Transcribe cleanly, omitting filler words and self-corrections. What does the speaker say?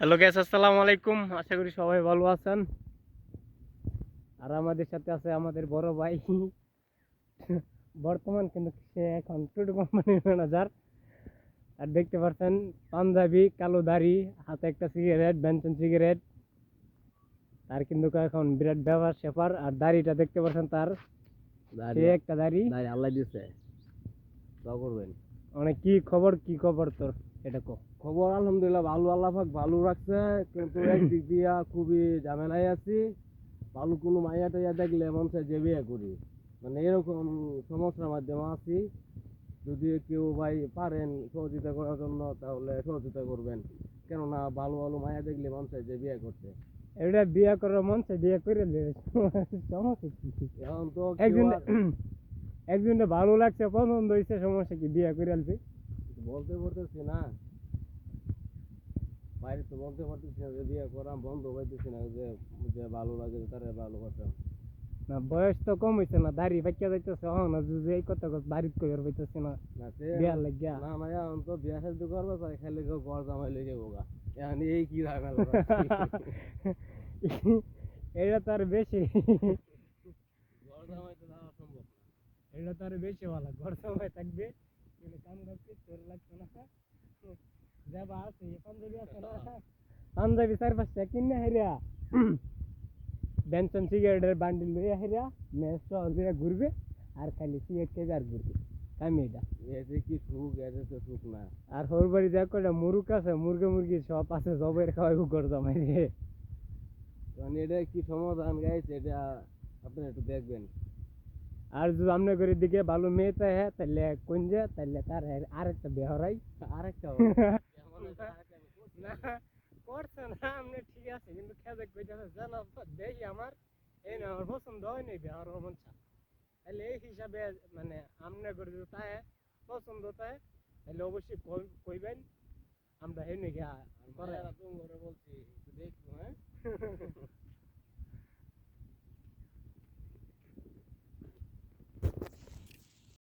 Hello guys, আসসালামু আলাইকুম। আশা করি সবাই ভালো আছেন। আর আমাদের সাথে আছে আমাদের বড় ভাই, বর্তমান কিন্তু সে এখন টোটো কোম্পানির ম্যানেজার। আর দেখতে পাচ্ছেন পাঞ্জাবি, কালো দাড়ি, হাতে একটা সিগারেট, বেনসন সিগারেট। তার কিন্তু এখন বিরাট ব্যবহার শেফার। আর দাড়িটা দেখতে পাচ্ছেন তার, সে একটা দাড়ি আল্লাহ দিছে, দোয়া করবেন। অনেক। কি খবর তোর, এটা কো। খবর আলহামদুলিল্লাহ ভালো, আল্লাহ পাক ভালো রাখছে, কিন্তু একদিক দিয়া খুবই ঝামেলায় আছি। ভালো কোনো মাইয়া টাইয়া দেখলে মন চায় যে বিয়ে করি, মানে এরকম সমস্যার মাধ্যমে আছি। যদি কেউ ভাই পারেন সহযোগিতা করার জন্য তাহলে সহযোগিতা করবেন, কেননা ভালো ভালো মায়া দেখলে মন চায় যে বিয়ে করতে। এটা বিয়ে করার মন চাই, বিয়ে করে দেবে, সমস্যা কি? এখন তো একজন একজনটা ভালো লাগছে, পছন্দ হয়েছে, সমস্যা কি? বিয়ে করে আনছি। বলতে পারতেছি না, বাইরে তো বলতে পারতেছি না যে বিয়ে করাম, বন্ধ পাইতেছি না যে যে ভালো লাগে তারা ভালোবাসা। না, বয়স তো কম হয়েছে না, দাড়ি পাইকা যাইতেছে, না যদি এই কথা বাড়িতে কইবার পাইতেছে না না সে বিয়ার লাগিয়া। না না, এখন তো বিয়া শাদী করবো তাই খালি কেউ ঘর জামাই লেগে বোগা, এখন এই কি ঝামেলা এটা তো আর বেশি, ঘর জামাই তো যাওয়া সম্ভব না। এটা তো আর বেশি ভালো, ঘর সময় থাকবে, কোনো কাম করতে তোর লাগছে না। যাবা আছে পাঞ্জাবি আছে না, পাঞ্জাবি 4-5টা কিনে হেরিয়া, বেনসন সিগারেটের বান্ডিল লইয়া হেরিয়া মেস শহরে ঘুরবে, আর খালি সিগারেট খেয়ে আর ঘুরবে। কামি এটা। এতে কি সুখ, এতে তো সুখ না। আর ওর বাড়ি যা কয়টা মুরুক আছে, মুরগি সব আছে, জবের খাওয়াইবো ঘর জামাই রে। মানে এটা কি সমাধান গাইছে, এটা আপনারা একটু দেখবেন। আর যদি আপনার ঘরের দিকে ভালো মেয়ে চাই, হ্যাঁ, তাহলে কোন যে তাহলে তার আরেকটা বিয়ে হরাই। আরেকটা না, করছে না আপনি, ঠিক আছে, কিন্তু খেয়ে কইতেছে জানা দেখি আমার এই না, আমার পছন্দ হয় নাই বিয়ে হওয়ার মন চা। তাহলে এই হিসাবে মানে আপনার ঘরে যদি তাই পছন্দ তাই, তাহলে অবশ্যই কইবেন, আমরা হেনে গিয়া বলছি একটু দেখবো, হ্যাঁ।